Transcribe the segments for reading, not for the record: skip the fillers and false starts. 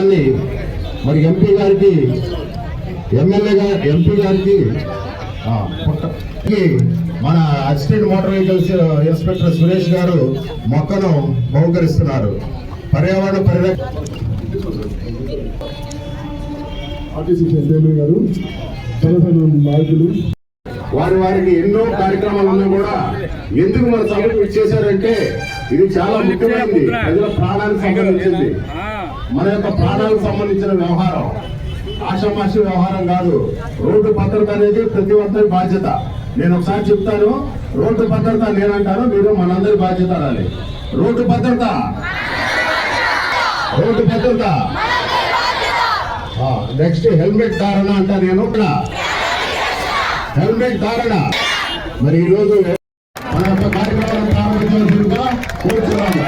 కార్యక్రమాన్ని మరి ఎంపీ గారికి మన assistant motor vehicles inspector Suresh గారు మొక్కను బహుకరిస్తున్నారు. పర్యావరణ పరిరక్షణ గారు నాయకులు వారికి ఎన్నో కార్యక్రమాలు ఉన్నా కూడా ఎందుకు మన సభకు ఇచ్చేశారంటే ఇది చాలా ముఖ్యమైనది. ప్రజల ప్రాణానికి సంబంధించింది, మన యొక్క ప్రాణాలకు సంబంధించిన వ్యవహారం, ఆషామాషి వ్యవహారం కాదు. రోడ్డు భద్రత అనేది ప్రతి ఒక్కరి బాధ్యత. నేను ఒకసారి చెప్తాను, రోడ్డు భద్రత నేనంటాను, మీరు మనందరి బాధ్యత రాలి. రోడ్డు భద్రత, రోడ్డు భద్రత. నెక్స్ట్ హెల్మెట్ ధారణ అంటా నేను ఇక్కడ హెల్మెట్ ధారణ. మరి ఈరోజు మన యొక్క కార్యక్రమాలను ప్రారంభించాల్సిందిగా కోరుతున్నాము.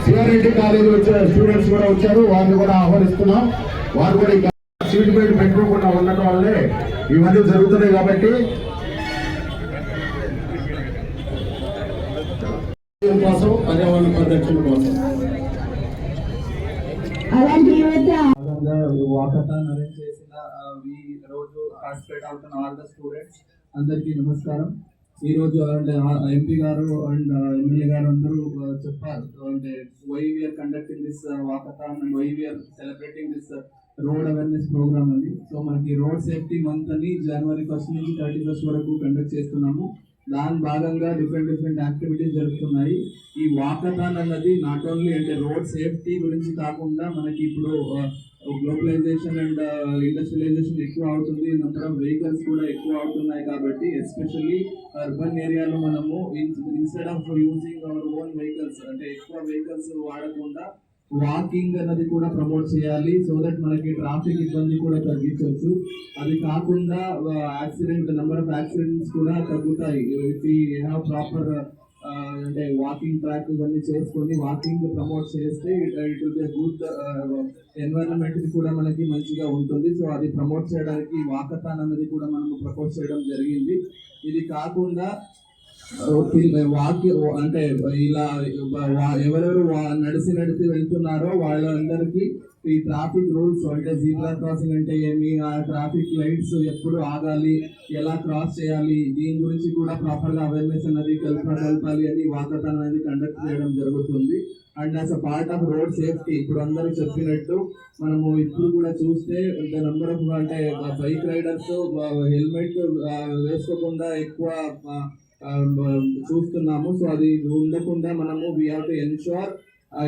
సిఆర్ఐటి కాలేజీ వచ్చిన స్టూడెంట్స్ కూడా వచ్చారు, వారిని కూడా ఆహ్వానిస్తున్నాం. వారు కూడా సీట్ బెల్ట్ పెట్టుకోకుండా ఉండటం వల్లే ఇవన్నీ జరుగుతున్నాయి. కాబట్టి కోసం పర్యావరణ పరిరక్షణ కోసం వాకథాన్ అరేంజ్ చేసిన రోజు పార్టిసిపేట్ అవుతున్న ఆల్ ద స్టూడెంట్స్ అందరికీ నమస్కారం. ఈ రోజు ఎంపీ గారు అండ్ ఎమ్మెల్యే గారు అందరూ చెప్పారు అంటే why we are conducting this walkathon and why we are celebrating this road awareness programme అని. సో మనకి రోడ్ సేఫ్టీ మంత్ అని January 1st నుంచి 31st వరకు కండక్ట్ చేస్తున్నాము. దాని భాగంగా డిఫరెంట్ యాక్టివిటీస్ జరుగుతున్నాయి. ఈ వాకథాన్ అన్నది నాట్ ఓన్లీ అంటే రోడ్ సేఫ్టీ గురించి కాకుండా మనకి ఇప్పుడు గ్లోబలైజేషన్ అండ్ ఇండస్ట్రియలైజేషన్ ఎక్కువ అవుతుంది, నెంబర్ ఆఫ్ వెహికల్స్ కూడా ఎక్కువ అవుతున్నాయి. కాబట్టి ఎస్పెషల్లీ అర్బన్ ఏరియాలో మనము instead of using our own vehicles అంటే ఎక్కువ వెహికల్స్ వాడకుండా వాకింగ్ అన్నది కూడా ప్రమోట్ చేయాలి. సో దట్ మనకి ట్రాఫిక్ ఇబ్బంది కూడా తగ్గించవచ్చు. అది కాకుండా నెంబర్ ఆఫ్ యాక్సిడెంట్స్ కూడా తగ్గుతాయి. ప్రాపర్ అంటే వాకింగ్ ట్రాక్ ఇవన్నీ చేసుకొని వాకింగ్ ప్రమోట్ చేస్తే it will be good environment కూడా మనకి మంచిగా ఉంటుంది. సో అది ప్రమోట్ చేయడానికి వాకథాన్ అనేది కూడా మనం ప్రపోజ్ చేయడం జరిగింది. ఇది కాకుండా అంటే ఇలా ఎవరెవరు నడిచి వెళ్తున్నారో వాళ్ళందరికీ ఈ ట్రాఫిక్ రూల్స్ అంటే జీబ్రా క్రాసింగ్ అంటే ఏమి, ఆ ట్రాఫిక్ లైట్స్ ఎప్పుడు ఆగాలి, ఎలా క్రాస్ చేయాలి, దీని గురించి కూడా ప్రాపర్ గా అవేర్నెస్ అనేది కలపాలి అని వాకథాన్ అనేది కండక్ట్ చేయడం జరుగుతుంది. And as a part of road safety ఇప్పుడు అందరూ చెప్పినట్టు మనము ఇప్పుడు కూడా చూస్తే నెంబర్ ఆఫ్ అంటే బైక్ రైడర్స్ హెల్మెట్ వేసుకోకుండా ఎక్కువ చూస్తున్నాము. సో అది ఉండకుండా మనము వీ హావ్ టు ఎన్షూర్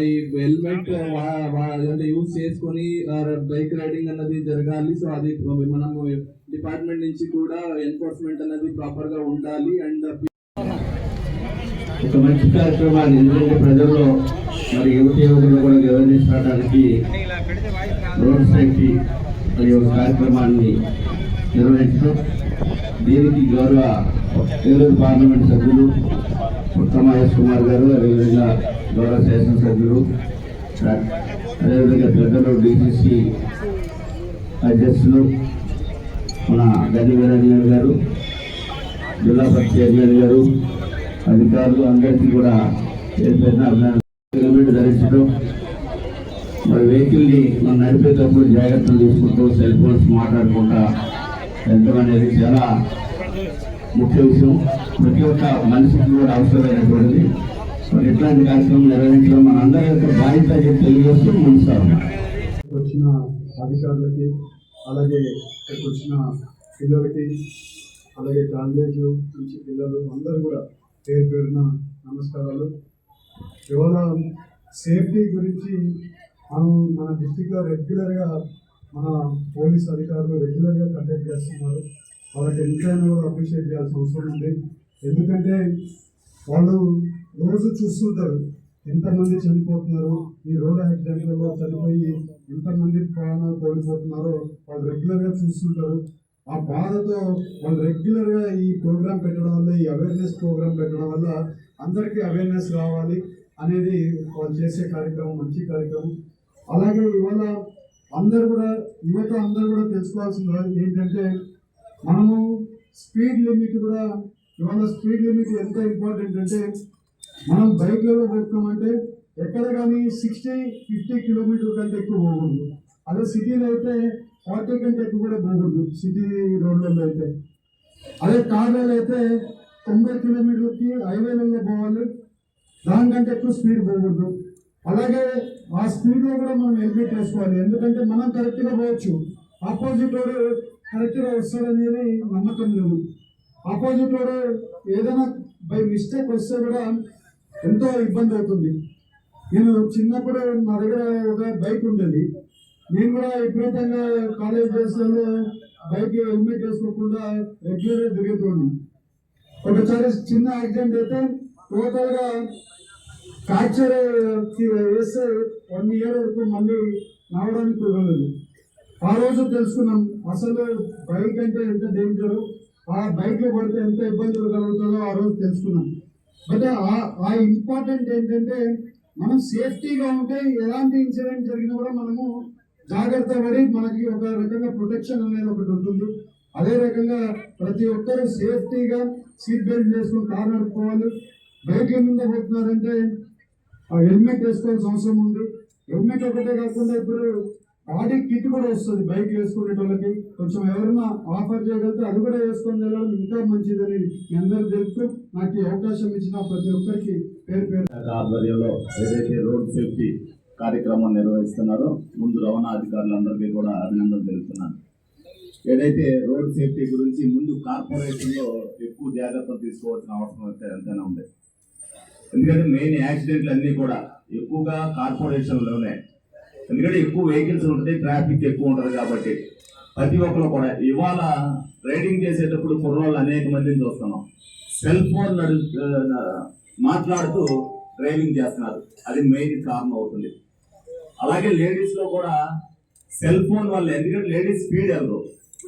ఈ హెల్మెట్ యూజ్ చేసుకొని బైక్ రైడింగ్ అన్నది జరగాలి. సో అది మనము డిపార్ట్మెంట్ నుంచి కూడా ఎన్ఫోర్స్మెంట్ అనేది ప్రాపర్ గా ఉండాలి. అండ్ ఒక మంచి కార్యక్రమాన్ని ఎందుకంటే ప్రజల్లో మరి యువకులు కూడా గౌరవించడానికి రోడ్ సేఫ్టీ మరి ఒక కార్యక్రమాన్ని నిర్వహించడం, దీనికి గౌరవ ఏలూరు పార్లమెంట్ సభ్యులు ఉత్తమ మహేష్ కుమార్ గారు, అదేవిధంగా గౌరవ శాసనసభ్యులు, అదేవిధంగా పెద్దలు డిసిసి అధ్యక్షులు మన గది వీరాంజనేయ గారు, జిల్లా పరిషత్ చైర్మన్ గారు, అధికారులు అందరికీ కూడా హెల్మెట్ ధరించడం, మరి వెహికల్ని మనం నడిపేటప్పుడు జాగ్రత్తలు తీసుకుంటూ సెల్ ఫోన్స్ మాట్లాడకుండా వెళ్ళడం అనేది చాలా ముఖ్య విషయం. ప్రతి ఒక్క మనిషికి కూడా అవసరమైనటువంటిది. మరి ఇట్లాంటి కార్యక్రమం నిర్వహించడం మన అందరి యొక్క బాధ్యత చెప్పి తెలియజేస్తూ ముందుకు వచ్చిన అధికారులకి, అలాగే ఇక్కడికి వచ్చిన పిల్లలకి, అలాగే కాలేజ్ నుంచి పిల్లలు అందరూ కూడా పేరున నమస్కారాలు. ఇవాళ సేఫ్టీ గురించి మనం మన డిస్టిక్లో రెగ్యులర్గా మన పోలీస్ అధికారులు రెగ్యులర్గా కండక్ట్ చేస్తున్నారు. వాళ్ళకి ఎంతైనా కూడా అప్రిషియేట్ చేయాల్సిన అవసరం ఉంది. ఎందుకంటే వాళ్ళు రోజు చూస్తుంటారు ఎంతమంది చనిపోతున్నారు, ఈ రోడ్ యాక్సిడెంట్లలో చనిపోయి ఎంతమంది ప్రాణాలు కోల్పోతున్నారో వాళ్ళు రెగ్యులర్గా చూస్తుంటారు. ఆ బాధతో వాళ్ళు రెగ్యులర్గా ఈ ప్రోగ్రామ్ పెట్టడం వల్ల, ఈ అవేర్నెస్ ప్రోగ్రామ్ పెట్టడం వల్ల అందరికీ అవేర్నెస్ రావాలి అనేది వాళ్ళు చేసే కార్యక్రమం మంచి కార్యక్రమం. అలాగే ఇవాళ యువత అందరూ కూడా తెలుసుకోవాల్సింది ఏంటంటే మనము స్పీడ్ లిమిట్ కూడా, ఇవాళ స్పీడ్ లిమిట్ ఎంత ఇంపార్టెంట్ అంటే మనం బైక్లలో పోతున్నామంటే ఎక్కడ కానీ 60-50 కిలోమీటర్ కంటే ఎక్కువ పోకూడదు. అదే సిటీలో అయితే 40 కంటే ఎక్కువ కూడా పోకూడదు సిటీ రోడ్లలో అయితే. అదే కార్లలో అయితే 90 కిలోమీటర్లకి హైవేలలో పోవాలి, దానికంటే ఎక్కువ స్పీడ్ పోకూడదు. అలాగే ఆ స్పీడ్లో కూడా మనం హెల్మెట్ వేసుకోవాలి, ఎందుకంటే మనం కరెక్ట్గా పోవచ్చు, ఆపోజిట్ వాడు కరెక్ట్గా వస్తాడనేది నమ్మకం లేదు. ఆపోజిట్ వాడు ఏదైనా బై మిస్టేక్ వస్తే కూడా ఎంతో ఇబ్బంది అవుతుంది. నేను చిన్నప్పుడు నా దగ్గర ఒక బైక్ ఉండేది, నేను కూడా విపరీతంగా కాలేజ్ డేస్లలో బైక్ హెల్మెట్ వేసుకోకుండా రెగ్యులర్గా తిరుగుతుంది. ఒకసారి చిన్న యాక్సిడెంట్ అయితే టోటల్గా ఫ్రాక్చర్ వేస్తే 1 ఇయర్ వరకు మళ్ళీ రావడానికి కుదరలేదు. ఆ రోజు తెలుసుకున్నాం అసలు బైక్ అంటే ఎంత డేంజరు, ఆ బైక్లో పడితే ఎంత ఇబ్బందులు కలుగుతుందో ఆ రోజు తెలుసుకున్నాం. బట్ ఆ ఇంపార్టెంట్ ఏంటంటే మనం సేఫ్టీగా ఉంటే ఎలాంటి ఇన్సిడెంట్ జరిగినా కూడా మనము జాగ్రత్త పడి మనకి ఒక రకంగా ప్రొటెక్షన్ అనేది ఒకటి ఉంటుంది. అదే రకంగా ప్రతి ఒక్కరూ సేఫ్టీగా సీట్ బెల్ట్ వేసుకుని కారు నడుపుకోవాలి. బైక్ల మీద పోతున్నారంటే హెల్మెట్ వేసుకోవాల్సిన అవసరం ఉంది. హెల్మెట్ ఒకటే కాకుండా ఇప్పుడు బాడీ కిట్ కూడా వస్తుంది బైక్ వేసుకునే వాళ్ళకి, కొంచెం ఎవరైనా ఆఫర్ చేయగలిగితే అది కూడా వేసుకొని వెళ్ళడం ఇంకా మంచిదని మీ అందరికి తెలుసు. నాకు ఈ అవకాశం ఇచ్చిన ప్రతి ఒక్కరికి పేరు పేరు ఆధ్వర్యంలో ఏదైతే రోడ్ సేఫ్టీ కార్యక్రమం నిర్వహిస్తున్నారో ముందు రవాణా అధికారులందరికీ కూడా అభినందనలు తెలుపుతున్నాను. ఏదైతే రోడ్ సేఫ్టీ గురించి ముందు కార్పొరేషన్లో ఎక్కువ జాగ్రత్తలు తీసుకోవాల్సిన అవసరం అయితే ఎంతైనా ఉంది. ఎందుకంటే మెయిన్ యాక్సిడెంట్లు అన్నీ కూడా ఎక్కువగా కార్పొరేషన్లోనే, ఎందుకంటే ఎక్కువ వెహికల్స్ ఉంటాయి, ట్రాఫిక్ ఎక్కువ ఉంటుంది కాబట్టి ప్రతి ఒక్కరు కూడా ఇవాళ రైడింగ్ చేసేటప్పుడు కుర్రోళ్ళు అనేక మందిని చూస్తున్నాం, సెల్ ఫోన్ మాట్లాడుతూ డ్రైవింగ్ చేస్తున్నారు, అది మెయిన్ కారణం అవుతుంది. అలాగే లేడీస్లో కూడా సెల్ ఫోన్ వల్ల, ఎందుకంటే లేడీస్ స్పీడ్ వెళ్ళరు,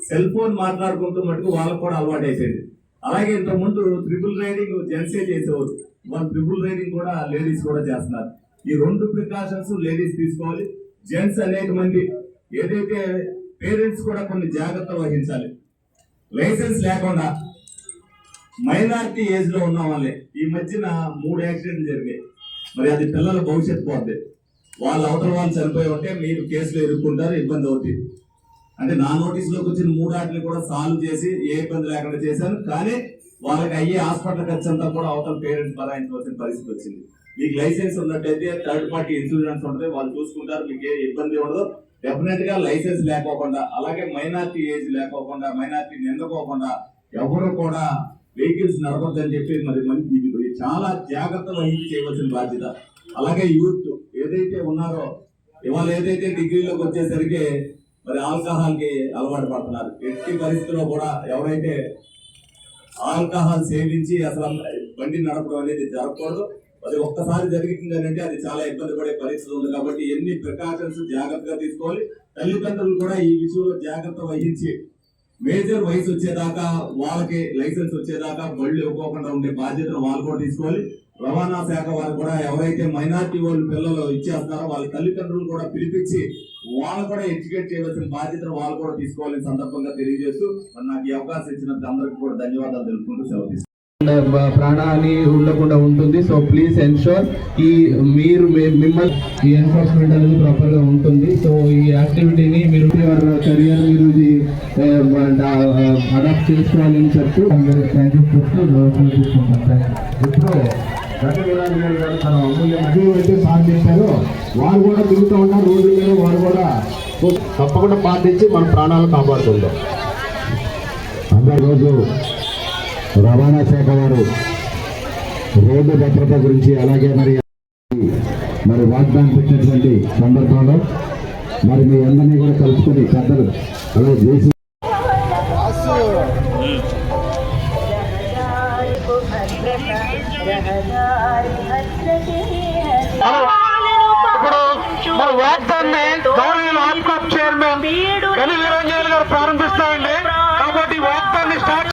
సెల్ ఫోన్ మాట్లాడుకుంటూ మటుకు వాళ్ళకు కూడా అలవాటు అయిపోయింది. అలాగే ఇంతకుముందు ట్రిపుల్ రైడింగ్ జెంట్సే చేసేవారు, వాళ్ళు ట్రిపుల్ రైడింగ్ కూడా లేడీస్ కూడా చేస్తున్నారు. ఈ 2 ప్రికాషన్స్ లేడీస్ తీసుకోవాలి. జెంట్స్ అనేక మంది ఏదైతే పేరెంట్స్ కూడా కొన్ని జాగ్రత్తలు వహించాలి. లైసెన్స్ లేకుండా మైనారిటీ ఏజ్ లో ఉన్న వాళ్ళే ఈ మధ్యన 3 యాక్సిడెంట్లు జరిగాయి. మరి అది పిల్లల భవిష్యత్తు పోతే వాళ్ళ అవతల వాళ్ళు చనిపోయి ఉంటే మీరు కేసులో ఇరుక్కుంటారు, ఇబ్బంది అవుతుంది. అంటే నా నోటీసులోకి వచ్చిన 3 వాటిని కూడా సాల్వ్ చేసి ఏ ఇబ్బంది లేకుండా చేశాను. కానీ వాళ్ళకి అయ్యే హాస్పిటల్ ఖర్చు అంతా కూడా అవతల పేరెంట్స్ భరాయించవలసిన పరిస్థితి వచ్చింది. మీకు లైసెన్స్ ఉన్నట్టయితే థర్డ్ పార్టీ ఇన్సూరెన్స్ ఉంటుంది, వాళ్ళు చూసుకుంటారు, మీకు ఏ ఇబ్బంది ఉండదు. డెఫినెట్ గా లైసెన్స్ లేకోకుండా, అలాగే మైనారిటీ ఏజ్ లేకోకుండా, మైనారిటీ నిందకోకుండా ఎవరు కూడా వెహికల్స్ నడపద్దని చెప్పి మరి మంచి చాలా జాగ్రత్త వహించి చేయవలసిన బాధ్యత. అలాగే యూత్ ఏదైతే ఉన్నారో ఇవాళ ఏదైతే డిగ్రీలోకి వచ్చేసరికి మరి ఆల్కహాల్ కి అలవాటు పడుతున్నారు. ఎట్టి పరిస్థితుల్లో కూడా ఎవరైతే ఆల్కహాల్ సేవించి అసలు బండి నడపడం అనేది జరగకూడదు. అది ఒక్కసారి జరిగింది అంటే అది చాలా ఇబ్బంది పడే పరిస్థితి ఉంది. కాబట్టి ఎన్ని ప్రికాషన్స్ జాగ్రత్తగా తీసుకోవాలి. తల్లిదండ్రులు కూడా ఈ విషయంలో జాగ్రత్త వహించి మేజర్ వయసు వచ్చేదాకా వాళ్ళకి లైసెన్స్ వచ్చేదాకా బళ్ళు ఇవ్వకుండా ఉండే బాధ్యతను వాళ్ళు కూడా తీసుకోవాలి. రవాణా శాఖ వారు కూడా ఎవరైతే మైనారిటీ వాళ్ళు పిల్లలు ఇచ్చేస్తున్నారో వాళ్ళ తల్లిదండ్రులు కూడా పిలిపించి వాళ్ళు కూడా ఎడ్యుకేట్ చేయవలసిన బాధ్యతను వాళ్ళు కూడా తీసుకోవాలని సందర్భంగా తెలియజేస్తూ నాకు ఈ అవకాశం ఇచ్చినందుకు అందరికీ కూడా ధన్యవాదాలు తెలుపుకుంటూ సెలవు తీసుకుంటాను. ప్రాణహాని ఉండకుండా ఉంటుంది. సో ప్లీజ్ ఎన్షూర్ ఈ మీరు మిమ్మల్ని ఈ ఎన్ఫోర్స్మెంట్ అనేది ప్రాపర్ గా ఉంటుంది. సో ఈ యాక్టివిటీని మీరు కెరియర్ మీరు అడాప్ట్ చేసుకోవాలని చెప్తూ థ్యాంక్ యూ చెప్తూ ఇప్పుడు గతవిరాజు గారు తన అమూల్యం అయితే సాధించారు. వారు కూడా తిరుగుతూ ఉన్నారు రోజు మీద, వారు కూడా తప్పకుండా పాటించి మన ప్రాణాలు కాపాడుతుంటాం. అందరి రోజు రవాణా శాఖ వారు రోడ్డు భద్రత గురించి అలాగే మరి వాగ్దానం పెట్టినటువంటి సందర్భంలో మరి మీ అందరినీ కూడా కలుసుకుని పెద్దలు అలాగే చేసి ఇప్పుడు వాగ్దాన్ని గౌరవ ఆర్కాప్ చైర్మన్ గని వీరంజన్ గారు ప్రారంభిస్తామండి. కాబట్టి వాగ్దాన్ని స్టార్ట్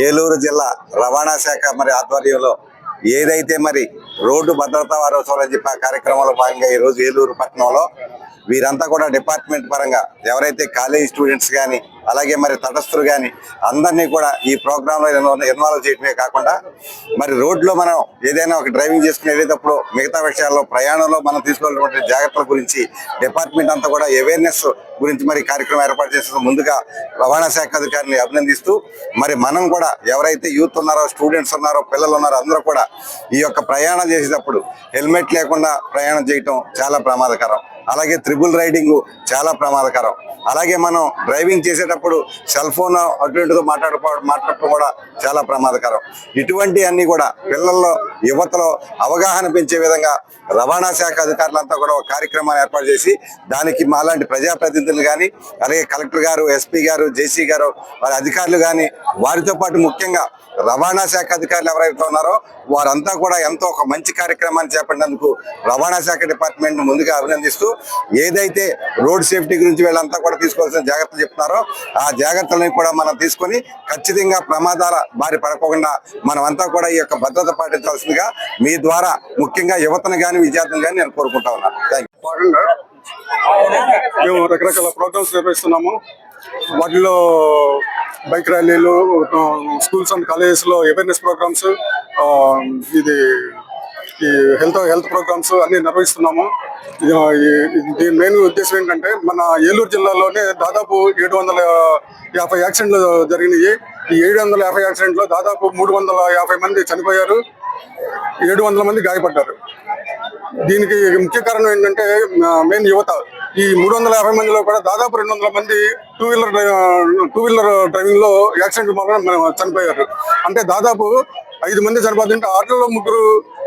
ఏలూరు జిల్లా రవాణా శాఖ మరి ఆధ్వర్యంలో ఏదైతే మరి రోడ్డు భద్రతా వారోత్సవాలు అని చెప్పి ఆ కార్యక్రమంలో భాగంగా ఈ రోజు ఏలూరు పట్టణంలో వీరంతా కూడా డిపార్ట్మెంట్ పరంగా ఎవరైతే కాలేజ్ స్టూడెంట్స్ కానీ అలాగే మరి తటస్థులు కానీ అందరినీ కూడా ఈ ప్రోగ్రాంలో ఇన్వాల్వ్ చేయడమే కాకుండా మరి రోడ్లో మనం ఏదైనా ఒక డ్రైవింగ్ చేసుకుని వెళ్ళేటప్పుడు మిగతా విషయాల్లో ప్రయాణంలో మనం తీసుకోవాల్సినటువంటి జాగ్రత్తల గురించి డిపార్ట్మెంట్ అంతా కూడా అవేర్నెస్ గురించి మరి కార్యక్రమం ఏర్పాటు చేసిన ముందుగా రవాణా శాఖ అధికారిని అభినందిస్తూ మరి మనం కూడా ఎవరైతే యూత్ ఉన్నారో స్టూడెంట్స్ ఉన్నారో పిల్లలు ఉన్నారో అందరూ కూడా ఈ యొక్క ప్రయాణం చేసేటప్పుడు హెల్మెట్ లేకుండా ప్రయాణం చేయటం చాలా ప్రమాదకరం. అలాగే త్రిబుల్ రైడింగ్ చాలా ప్రమాదకరం. అలాగే మనం డ్రైవింగ్ చేసేటప్పుడు సెల్ ఫోన్ అటువంటితో మాట్లాడటం కూడా చాలా ప్రమాదకరం. ఇటువంటి అన్ని కూడా పిల్లల్లో యువతలో అవగాహన పెంచే విధంగా రవాణా శాఖ అధికారులంతా కూడా ఒక కార్యక్రమాన్ని ఏర్పాటు చేసి దానికి మాలాంటి ప్రజాప్రతినిధులు కానీ అలాగే కలెక్టర్ గారు, ఎస్పీ గారు, జేసీ గారు వారి అధికారులు కానీ వారితో పాటు ముఖ్యంగా రవాణా శాఖ అధికారులు ఎవరైతే ఉన్నారో వారంతా కూడా ఎంతో ఒక మంచి కార్యక్రమాన్ని చేపట్టినందుకు రవాణా శాఖ డిపార్ట్మెంట్ ముందుగా అభినందిస్తూ ఏదైతే రోడ్ సేఫ్టీ గురించి వీళ్ళంతా కూడా తీసుకోవాల్సిన జాగ్రత్తలు చెప్తున్నారో ఆ జాగ్రత్తలని కూడా మనం తీసుకొని ఖచ్చితంగా ప్రమాదాల బారి పడకుండా మనమంతా కూడా ఈ యొక్క భద్రత పాటించాల్సిందిగా మీ ద్వారా ముఖ్యంగా యువతను కానీ విద్యార్థులు కానీ నేను కోరుకుంటా ఉన్నాను. భాగంగా మేము రకరకాల ప్రోగ్రామ్స్ నిర్వహిస్తున్నాము. వాటిలో బైక్ ర్యాలీలు, స్కూల్స్ అండ్ కాలేజెస్లో అవేర్నెస్ ప్రోగ్రామ్స్, ఇది ఈ హెల్త్ ప్రోగ్రామ్స్ అన్ని నిర్వహిస్తున్నాము. దీని మెయిన్ ఉద్దేశం ఏంటంటే మన ఏలూరు జిల్లాలోనే దాదాపు 750 యాక్సిడెంట్లు జరిగినాయి. ఈ 750 యాక్సిడెంట్లో దాదాపు 350 మంది చనిపోయారు, 700 మంది గాయపడ్డారు. దీనికి ముఖ్య కారణం ఏంటంటే మెయిన్ యువత. ఈ 350 మందిలో కూడా దాదాపు 200 మంది టూ వీలర్ డ్రైవింగ్ లో యాక్సిడెంట్ వలన చనిపోయారు. అంటే దాదాపు 5 మంది చనిపోతుంటే ఆటోలో 3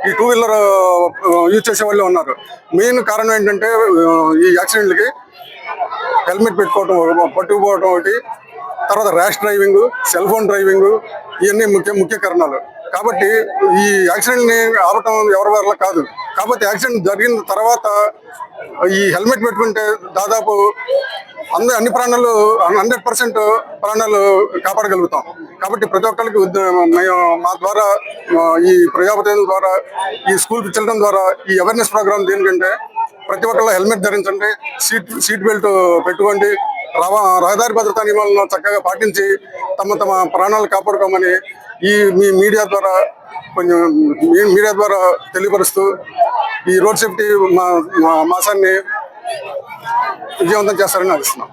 ఈ టూ వీలర్ యూజ్ చేసే వాళ్ళే ఉన్నారు. మెయిన్ కారణం ఏంటంటే ఈ యాక్సిడెంట్లకి హెల్మెట్ పట్టుకుపోవడం ఒకటి, తర్వాత rash driving, cell phone driving, ఇవన్నీ ముఖ్య కారణాలు. కాబట్టి ఈ యాక్సిడెంట్ ని ఆపటం ఎవరి వల్ల కాదు. కాబట్టి యాక్సిడెంట్ జరిగిన తర్వాత ఈ హెల్మెట్ పెట్టుకుంటే దాదాపు అన్ని ప్రాణాలు 100% ప్రాణాలు కాపాడగలుగుతాం. కాబట్టి ప్రతి ఒక్కరికి మా ద్వారా ఈ ప్రజాప్రతినిధుల ద్వారా ఈ స్కూల్ చిల్డ్రన్ ద్వారా ఈ అవేర్నెస్ ప్రోగ్రామ్ దేనికంటే ప్రతి ఒక్కళ్ళు హెల్మెట్ ధరించండి, సీట్ బెల్ట్ పెట్టుకోండి, రహదారి భద్రతా నియమాలను చక్కగా పాటించి తమ ప్రాణాలు కాపాడుకోమని మీ మీడియా ద్వారా తెలియపరుస్తూ ఈ రోడ్ సేఫ్టీ మాసాన్ని విజయవంతం చేస్తారని ఆశిస్తున్నాం.